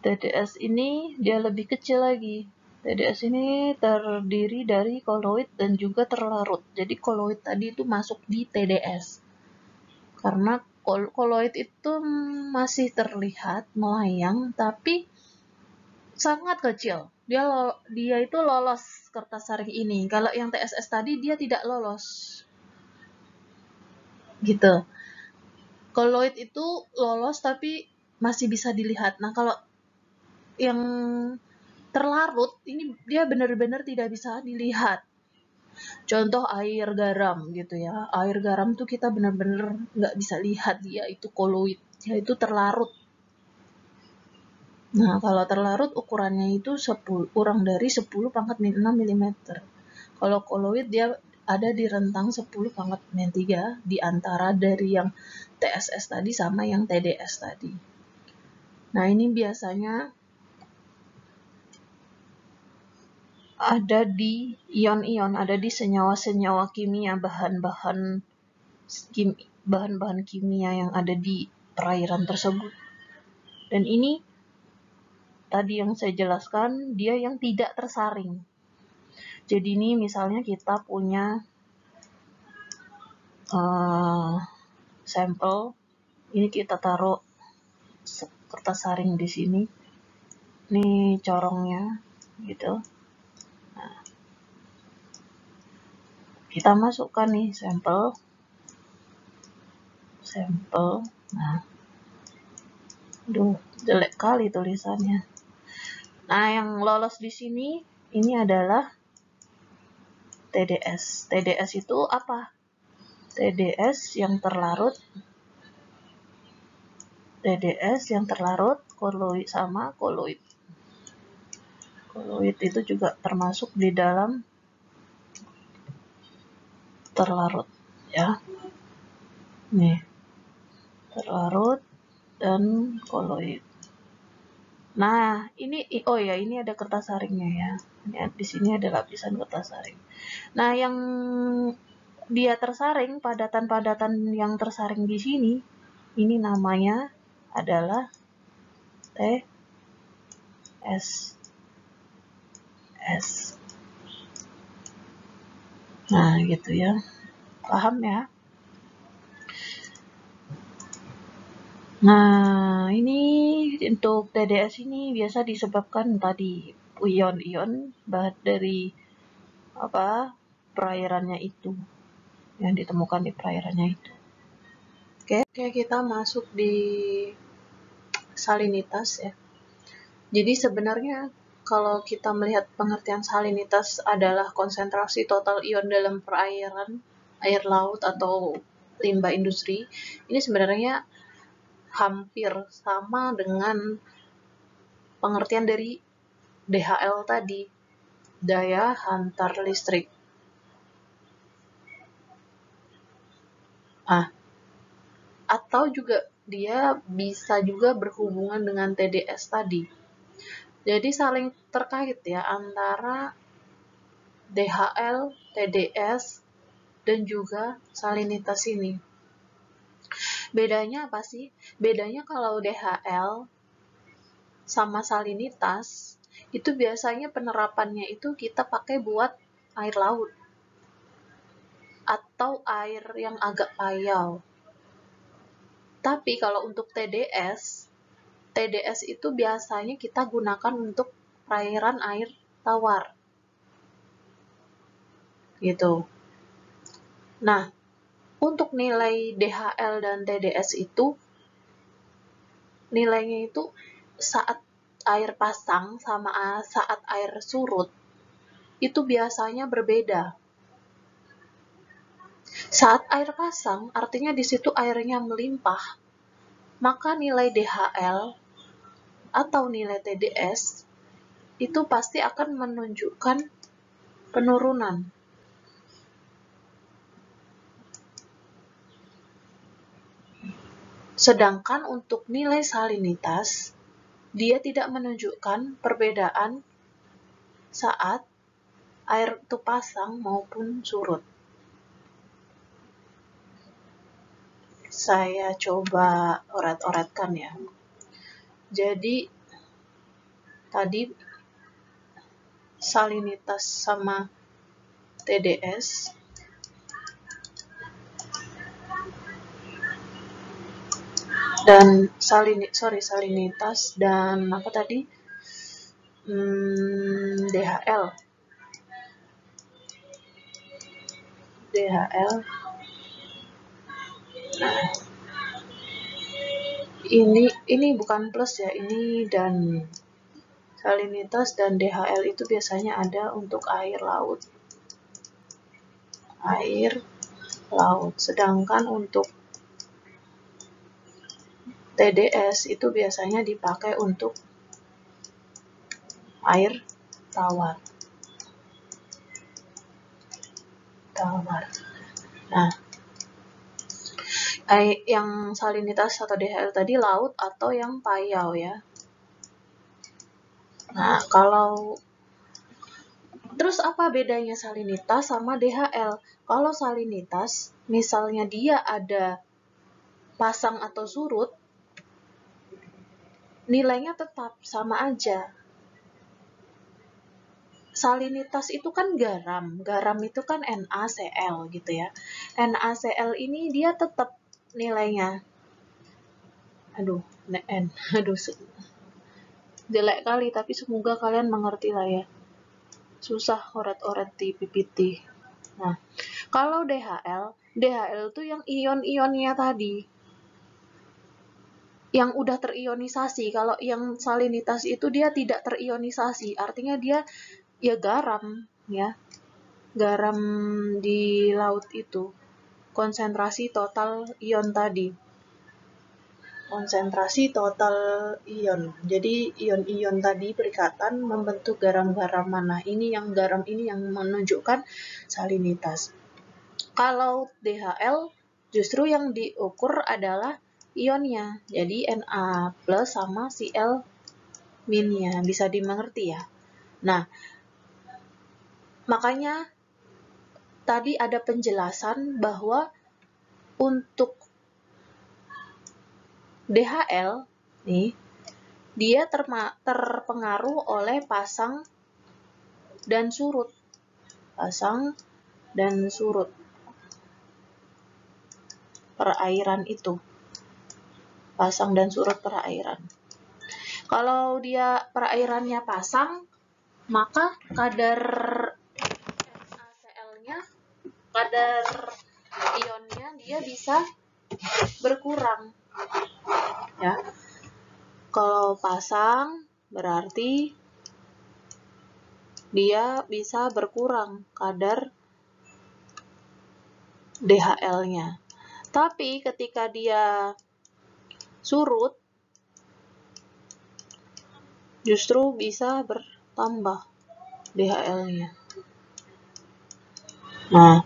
TDS ini dia lebih kecil lagi. TDS ini terdiri dari koloid dan juga terlarut. Jadi koloid tadi itu masuk di TDS. Karena koloid itu masih terlihat melayang tapi sangat kecil. Dia itu lolos kertas saring ini. Kalau yang TSS tadi dia tidak lolos. Gitu. Koloid itu lolos tapi masih bisa dilihat. Nah, kalau yang terlarut ini dia benar-benar tidak bisa dilihat. Contoh air garam gitu ya. Air garam tuh kita benar-benar nggak bisa lihat dia itu koloid, dia itu terlarut. Nah, kalau terlarut ukurannya itu kurang dari 10 pangkat min 6 mm. Kalau koloid dia ada di rentang 10 pangkat min 3 di antara dari yang TSS tadi sama yang TDS tadi. Nah, ini biasanya ada di ion-ion, ada di senyawa-senyawa kimia, bahan-bahan kimia yang ada di perairan tersebut. Dan ini tadi yang saya jelaskan, dia yang tidak tersaring. Jadi ini misalnya kita punya sampel, ini kita taruh kertas saring di sini. Ini corongnya gitu. Nah, kita masukkan nih sampel. Nah, aduh, jelek kali tulisannya. Nah, yang lolos di sini ini adalah TDS. TDS itu apa? TDS yang terlarut koloid sama koloid. Koloid itu juga termasuk di dalam terlarut ya. Nih, terlarut dan koloid. Nah, ini ini ada kertas saringnya ya. Di sini ada lapisan kertas saring. Nah, yang dia tersaring, padatan-padatan yang tersaring di sini, ini namanya adalah TS. Nah, gitu ya. Paham ya? Nah, ini untuk TDS ini biasa disebabkan tadi ion-ion dari perairannya itu, yang ditemukan di perairannya itu. Oke, kita masuk di salinitas ya. Jadi sebenarnya kalau kita melihat pengertian salinitas adalah konsentrasi total ion dalam perairan, air laut atau limbah industri, ini sebenarnya hampir sama dengan pengertian dari DHL tadi, daya hantar listrik. Atau juga dia bisa juga berhubungan dengan TDS tadi. Jadi saling terkait ya antara DHL, TDS, dan juga salinitas ini. Bedanya apa sih? Bedanya kalau DHL sama salinitas, itu biasanya penerapannya itu kita pakai buat air laut atau air yang agak payau. Tapi kalau untuk TDS itu biasanya kita gunakan untuk perairan air tawar. Gitu. Nah, untuk nilai DHL dan TDS itu, nilainya itu saat air pasang sama saat air surut, itu biasanya berbeda. Saat air pasang, artinya di situ airnya melimpah, maka nilai DHL atau nilai TDS itu pasti akan menunjukkan penurunan. Sedangkan untuk nilai salinitas, dia tidak menunjukkan perbedaan saat air itu pasang maupun surut. Saya coba oret-oretkan ya. Jadi, tadi salinitas sama TDS dan salinitas dan apa tadi? DHL. Nah, ini bukan plus ya, ini dan salinitas dan DHL itu biasanya ada untuk air laut. Sedangkan untuk TDS itu biasanya dipakai untuk air tawar. Nah, yang salinitas atau DHL tadi laut atau yang payau ya. Nah, terus apa bedanya salinitas sama DHL? Kalau salinitas, misalnya dia ada pasang atau surut, nilainya tetap sama aja. Salinitas itu kan garam itu kan NaCl gitu ya. NaCl ini dia tetap nilainya. Jelek kali, tapi semoga kalian mengerti lah ya. Susah oret-oret di PPT. Nah, kalau DHL itu yang ion-ionnya tadi. Yang udah terionisasi. Kalau yang salinitas itu dia tidak terionisasi, artinya dia ya garam ya. garam di laut itu, konsentrasi total ion tadi. Konsentrasi total ion. Jadi ion-ion tadi berikatan membentuk garam-garam mana. Ini yang garam ini yang menunjukkan salinitas. Kalau DHL justru yang diukur adalah ionnya. Jadi Na plus sama Cl minnya. Bisa dimengerti ya. Nah, makanya tadi ada penjelasan bahwa untuk DHL nih, dia terpengaruh oleh pasang dan surut. Pasang dan surut perairan itu. Pasang dan surut perairan. Kalau dia perairannya pasang, maka kadar NaCl-nya, kadar ionnya dia bisa berkurang. Ya. Kalau pasang berarti dia bisa berkurang kadar DHL-nya. Tapi ketika dia surut, justru bisa bertambah DHL-nya. Nah,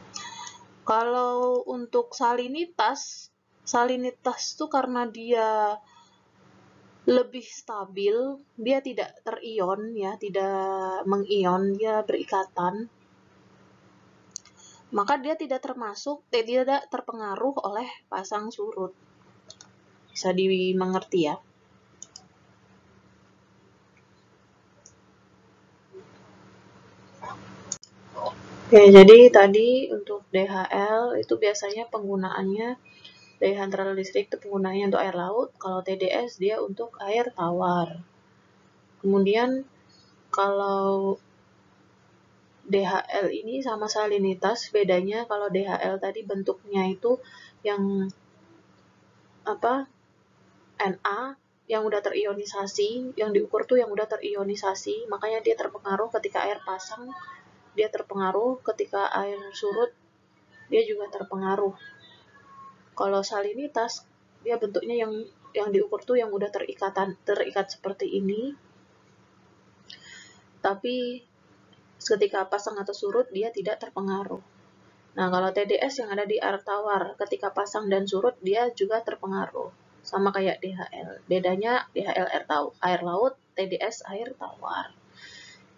kalau untuk salinitas itu karena dia lebih stabil, dia tidak terion ya, tidak mengion, dia berikatan. Maka dia tidak terpengaruh oleh pasang surut. Bisa dimengerti ya. Oke, jadi tadi untuk DHL itu biasanya penggunaannya dehydral listrik itu penggunaannya untuk air laut, kalau TDS dia untuk air tawar. Kemudian kalau DHL ini sama salinitas, bedanya kalau DHL tadi bentuknya itu yang Na yang udah terionisasi, yang diukur tuh yang udah terionisasi, makanya dia terpengaruh ketika air pasang, dia terpengaruh ketika air surut, dia juga terpengaruh. Kalau salinitas, dia bentuknya yang diukur tuh yang udah terikat seperti ini, tapi ketika pasang atau surut dia tidak terpengaruh. Nah, kalau TDS yang ada di air tawar, ketika pasang dan surut dia juga terpengaruh. Sama kayak DHL. Bedanya DHL air laut, TDS air tawar.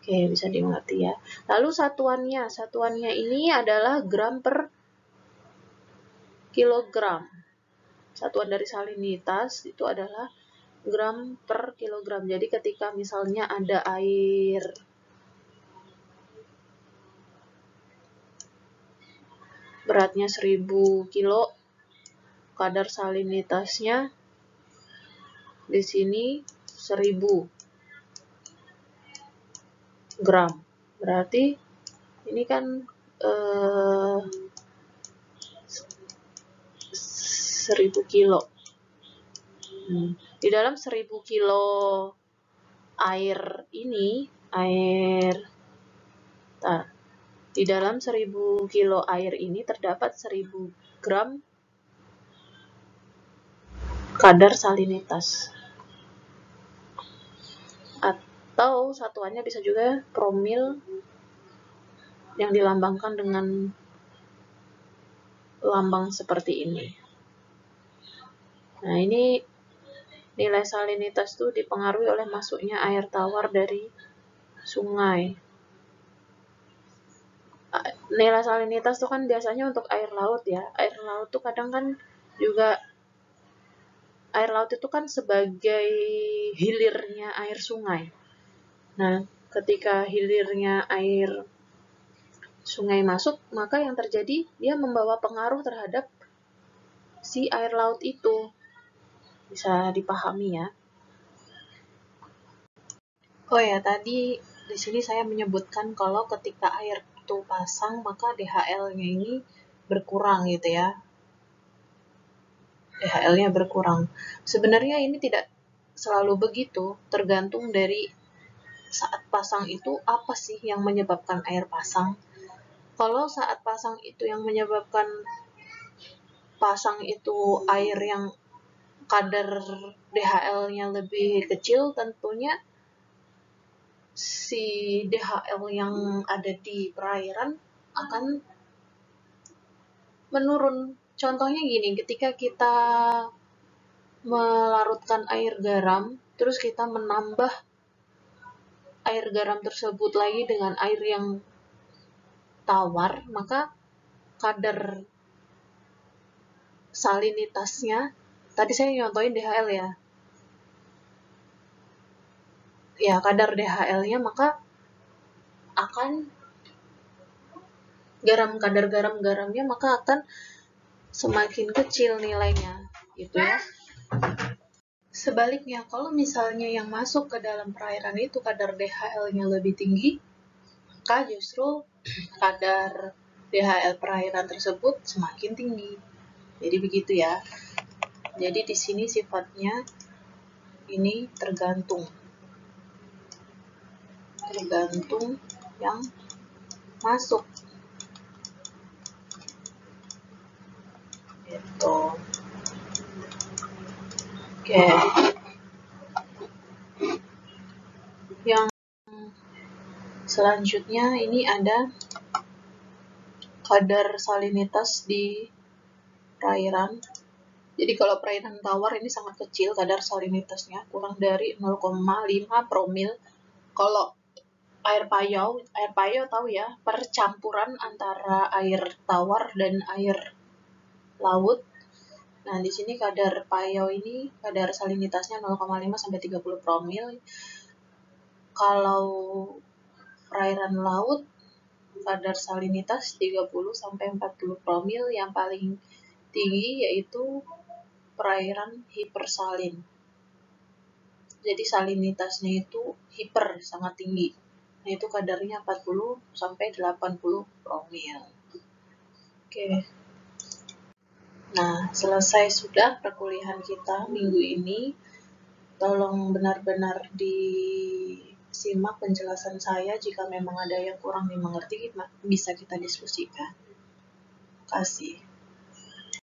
Oke, bisa dimengerti ya. Lalu satuannya ini adalah gram per kilogram. Satuan dari salinitas itu adalah gram per kilogram. Jadi ketika misalnya ada air beratnya 1000 kilo, kadar salinitasnya di sini 1000 gram. Berarti ini kan 1000 kilo. Di dalam 1000 kilo di dalam 1000 kilo air ini terdapat 1000 gram kadar salinitas. Atau satuannya bisa juga promil yang dilambangkan dengan lambang seperti ini. Nah, ini nilai salinitas itu dipengaruhi oleh masuknya air tawar dari sungai. Nilai salinitas itu kan biasanya untuk air laut ya. Air laut itu kadang kan juga air laut itu kan sebagai hilirnya air sungai. Nah, ketika hilirnya air sungai masuk, maka yang terjadi dia membawa pengaruh terhadap si air laut itu. Bisa dipahami ya. Oh ya, tadi di sini saya menyebutkan kalau ketika air itu pasang, maka DHL-nya ini berkurang gitu ya. DHL-nya berkurang. Sebenarnya ini tidak selalu begitu, tergantung dari saat pasang itu apa sih yang menyebabkan air pasang. Kalau saat pasang itu yang menyebabkan pasang itu air yang kadar DHL-nya lebih kecil, tentunya si DHL yang ada di perairan akan menurun. Contohnya gini, ketika kita melarutkan air garam, terus kita menambah air garam tersebut lagi dengan air yang tawar, maka kadar salinitasnya, tadi saya nyontohin DHL ya, kadar DHL-nya maka akan kadar garamnya maka akan semakin kecil nilainya, gitu ya. Sebaliknya, kalau misalnya yang masuk ke dalam perairan itu kadar DHL-nya lebih tinggi, maka justru kadar DHL perairan tersebut semakin tinggi. Jadi begitu ya. Jadi di sini sifatnya ini tergantung yang masuk. Gitu. Oke. Yang selanjutnya ini ada kadar salinitas di perairan. Jadi kalau perairan tawar ini sangat kecil kadar salinitasnya, kurang dari 0,5 promil. Kalau air payau tahu ya, percampuran antara air tawar dan air laut. Nah, di sini kadar payau ini kadar salinitasnya 0,5 sampai 30 promil. Kalau perairan laut kadar salinitas 30 sampai 40 promil, yang paling tinggi yaitu perairan hipersalin. Jadi salinitasnya itu hiper, sangat tinggi. Nah, itu kadarnya 40 sampai 80 promil. Oke. Nah, selesai sudah perkuliahan kita minggu ini. Tolong benar-benar disimak penjelasan saya. Jika memang ada yang kurang dimengerti, bisa kita diskusikan. Terima kasih.